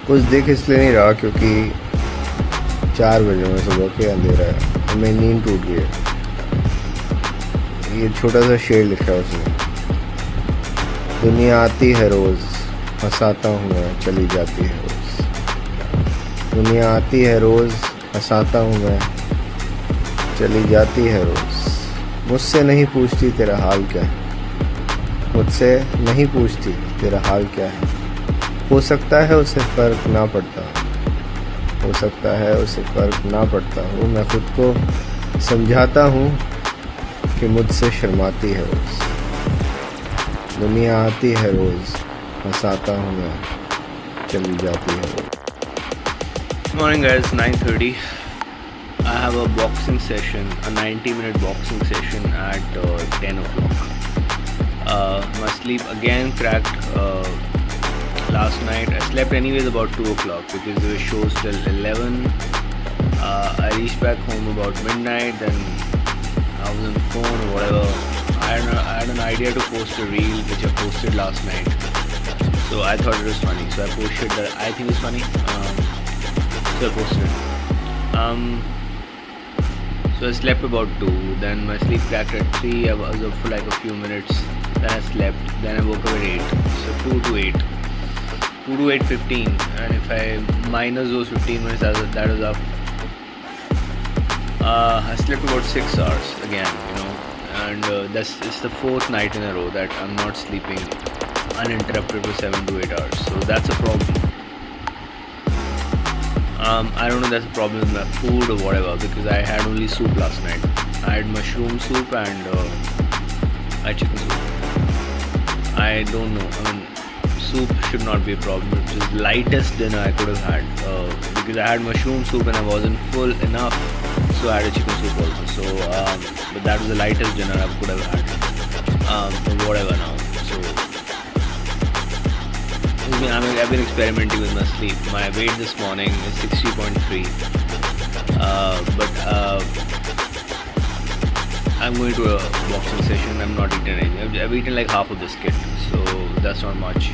कुछ दिख इसलिए नहीं रहा क्योंकि 4 बजे में सुबह के अंधेरा है और मेरी नींद टूट गई है। ये छोटा सा शेर लिखा है उसमें, दुनिया आती है रोज़, हंसाता हूँ मैं, चली जाती है रोज़। दुनिया आती है रोज़, हंसाता हूँ मैं, चली जाती है रोज़। मुझसे नहीं पूछती तेरा हाल क्या है, मुझसे नहीं पूछती तेरा हाल क्या है। हो सकता है उसे फ़र्क ना पड़ता, हो सकता है उसे फ़र्क ना पड़ता हो। मैं खुद को समझाता हूँ कि मुझसे शर्माती है रोज़। दुनिया आती है रोज़, हंसाता हूँ मैं, चली जाती है रोज़। Morning guys, 9:30. I have a boxing session, a 90-minute boxing session at 10 o'clock. My sleep again cracked last night. I slept anyways about 2 o'clock because there were shows till 11. I reached back home about midnight, then I was on the phone or whatever. I had an idea to post a reel which I posted last night. So I thought it was funny. So I posted that I think it's funny. So I posted it. So I slept about 2. Then my sleep cracked at 3. I was up for like a few minutes. Then I slept. Then I woke up at 8. So 2 to 8. 2 to 8:15. And if I minus those 15 minutes, that was up. I slept about 6 hours again, and it's the 4th night in a row that I'm not sleeping uninterrupted for 7 to 8 hours. So that's a problem. I don't know if that's a problem with my food or whatever, because I had only soup last night. I had mushroom soup and I had chicken soup. I don't know. I mean, soup should not be a problem. It was the lightest dinner I could have had because I had mushroom soup and I wasn't full enough, so I had a chicken soup also. So, but that was the lightest dinner I could have had. But whatever now. So, I've been experimenting with my sleep. My weight this morning is 60.3, but I'm going to a boxing session. I'm not eating anything. I've eaten like half a biscuit, so that's not much.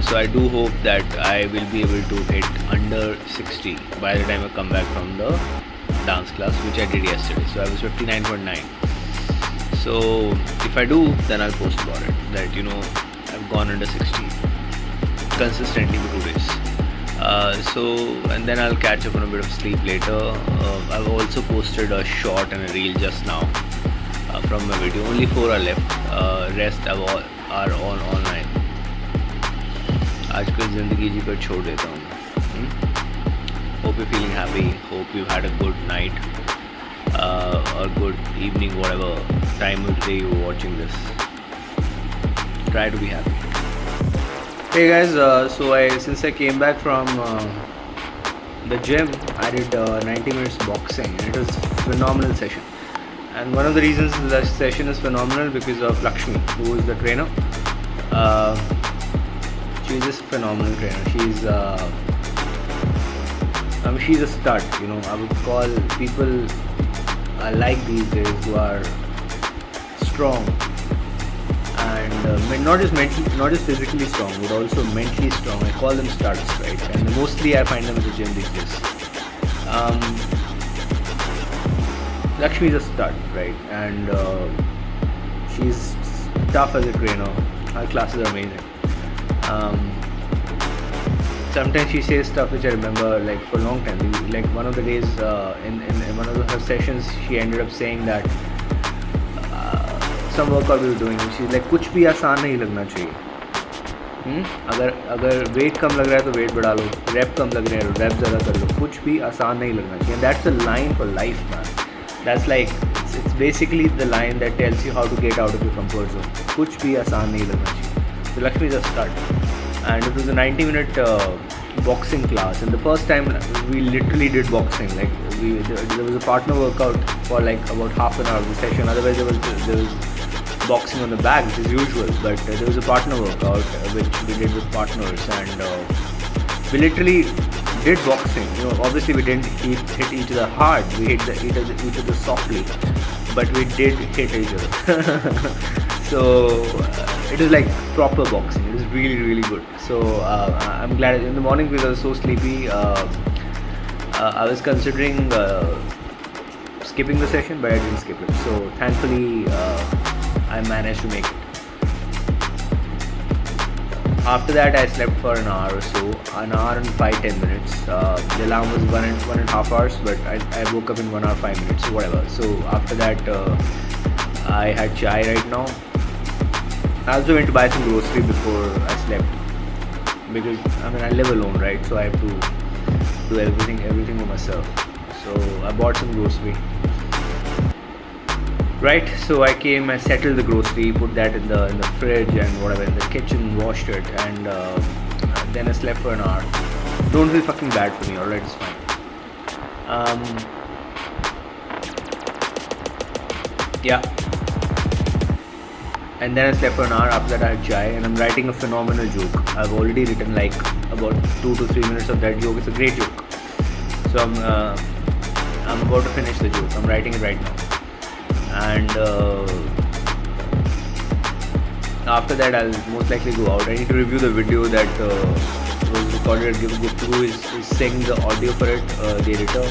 So I do hope that I will be able to hit under 60 by the time I come back from the dance class, which I did yesterday. So I was 59.9. So if I do, then I'll post about it. That I've gone under 60 consistently for 2 days. And then I'll catch up on a bit of sleep later. I've also posted a short and a reel just now from my video. Only 4 are left. Rest are all online. आजकल ज़िंदगी जी पर छोड़ देता हूँ. Hope you're feeling happy. Hope you've had a good night or good evening, whatever time of day you're watching this. Try to be happy. Hey guys, since I came back from the gym, I did 90 minutes boxing, and it was a phenomenal session. And one of the reasons the session is phenomenal because of Lakshmi, who is the trainer. She's just a phenomenal trainer. She's a stud. I would call people like these days who are strong. And not just physically strong, but also mentally strong. I call them studs, right? And mostly I find them at the gym these days. Lakshmi is a stud, right? And she's tough as a trainer. Her classes are amazing. Sometimes she says stuff which I remember like for a long time. Like one of the days in one of her sessions, she ended up saying that some workout we were doing, she's like कुछ भी आसान नहीं लगना चाहिए. अगर wait कम लग रहा है तो वेट बढ़ा लो, रैप कम लग रहा है रैप ज़्यादा कर लो, कुछ भी आसान नहीं लगना चाहिए. And that's a line for life, man. That's like it's basically the line that tells you how to get out of your comfort zone. कुछ भी आसान नहीं लगना चाहिए. So Lakshmi is a stud, and it was a 90-minute boxing class. And the first time we literally did boxing. Like there was a partner workout for like about half an hour of the session. Otherwise there was boxing on the bag, which is usual, but there was a partner workout which we did with partners, and we literally did boxing. Obviously we didn't hit each other hard. We hit each other softly, but we did hit each other. So it is like proper boxing. It is really really good. So I'm glad. In the morning because I was so sleepy, I was considering skipping the session, but I didn't skip it. So thankfully I managed to make it. After that I slept for an hour or so, an hour and 5-10 minutes. The alarm was one and a half hours, but I woke up in 1 hour 5 minutes, so whatever. So after that I had chai right now. I also went to buy some grocery before I slept because I live alone, right? So I have to do everything for myself. So I bought some grocery. Right, so I came, I settled the grocery, put that in the fridge and whatever in the kitchen, washed it, and then I slept for an hour. Don't feel fucking bad for me, alright, it's fine. Yeah. And then I slept for an hour. After that I had chai, and I'm writing a phenomenal joke. I've already written like about 2 to 3 minutes of that joke. It's a great joke. So I'm about to finish the joke. I'm writing it right now. And after that I'll most likely go out. I need to review the video that was recorded at Guptaguru is saying the audio for it, the editor.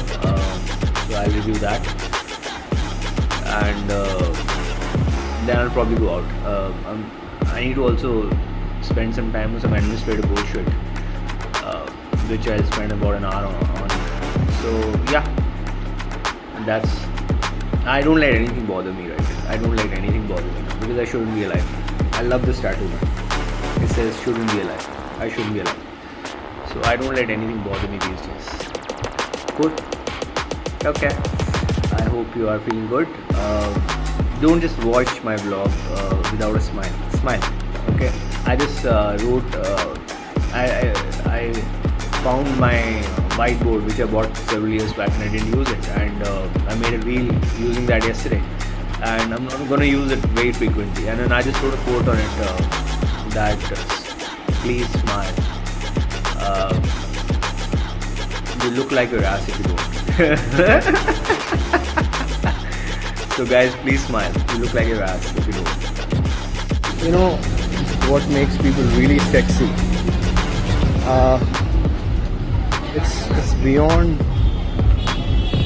So I'll review that, and then I'll probably go out. I need to also spend some time with some administrative bullshit, which I'll spend about an hour on. So yeah, that's. I don't let anything bother me, right? I don't let anything bother me because I shouldn't be alive. I love this tattoo, man. It says shouldn't be alive. I shouldn't be alive. So I don't let anything bother me these days. Good. Okay. I hope you are feeling good. Don't just watch my vlog without a smile. Smile. Okay. I just wrote. I found my whiteboard which I bought several years back and I didn't use it, and I made a reel using that yesterday, and I'm going to use it very frequently. And then I just wrote a quote on it that please smile. You look like your ass if you don't. So guys, please smile. You look like your ass if you don't. You know what makes people really sexy? It's beyond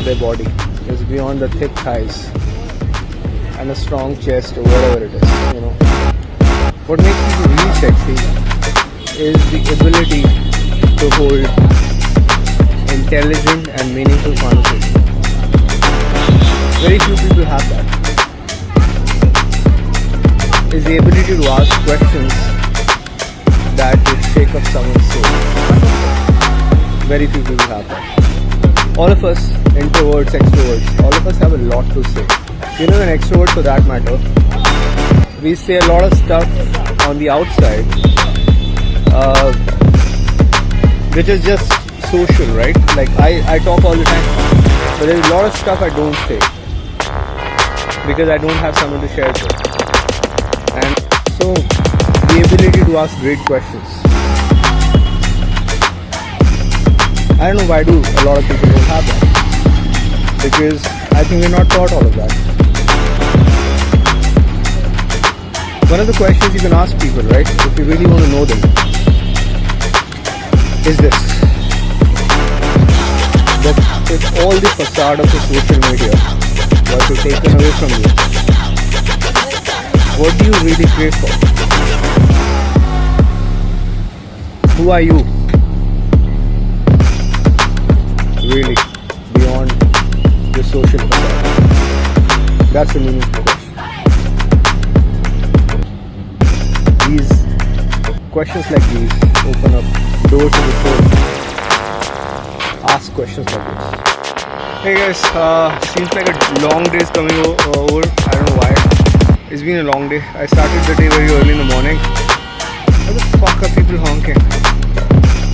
their body. It's beyond the thick thighs and a strong chest or whatever it is. You know, what makes people really sexy is the ability to hold intelligent and meaningful conversation. Very few people have that. Is the ability to ask questions that will shake up someone's soul. Very few people have that. All of us, introverts, extroverts, all of us have a lot to say. You know, an extrovert for that matter, we say a lot of stuff on the outside, which is just social, right? Like I talk all the time, but there's a lot of stuff I don't say because I don't have someone to share it with. And so, the ability to ask great questions. I don't know why do a lot of people don't have that, because I think we're not taught all of that. One of the questions you can ask people, right, if you really want to know them, is this: that if all the facade of the social media was to taken away from you, what do you really crave for? Who are you? Really, beyond the social facade? That's a meaningful question. These questions like these open up doors to the soul. Ask questions like this. Hey guys, seems like a long day is coming over. I don't know why. It's been a long day. I started the day very early in the morning. Why the fuck are people honking?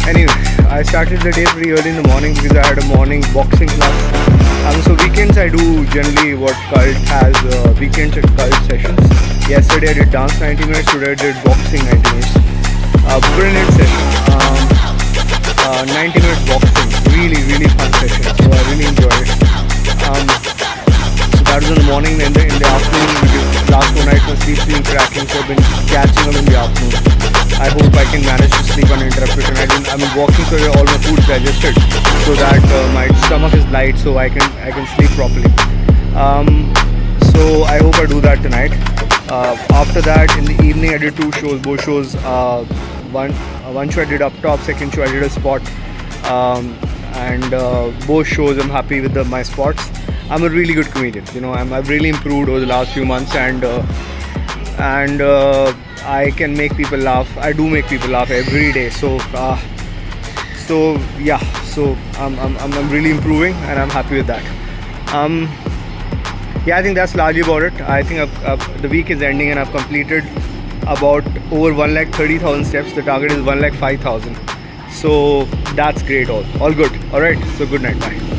Anyway, I started the day pretty early in the morning because I had a morning boxing class. So weekends I do generally what Cult has, weekends at Cult sessions. Yesterday I did dance 90 minutes, today I did boxing 90 minutes. Brilliant session. 90 minutes boxing. Really fun session. So I really enjoyed it. So that started in the morning and in the afternoon. Because last 2 nights my sleep's been cracking, so I've been catching up in the afternoon. I hope I can manage to sleep uninterrupted tonight. I'm walking so all my food's digested, so that my stomach is light, so I can sleep properly. So I hope I do that tonight. After that, in the evening, I did 2 shows. Both shows, one show I did up top, second show I did a spot. And both shows I'm happy with my spots. I'm a really good comedian. You know, I've really improved over the last few months, and I can make people laugh. I do make people laugh every day. So yeah. So I'm really improving, and I'm happy with that. Yeah, I think that's largely about it. I think the week is ending, and I've completed about over 130,000 steps. The target is 105,000. So that's great. All good. All right. So good night. Bye.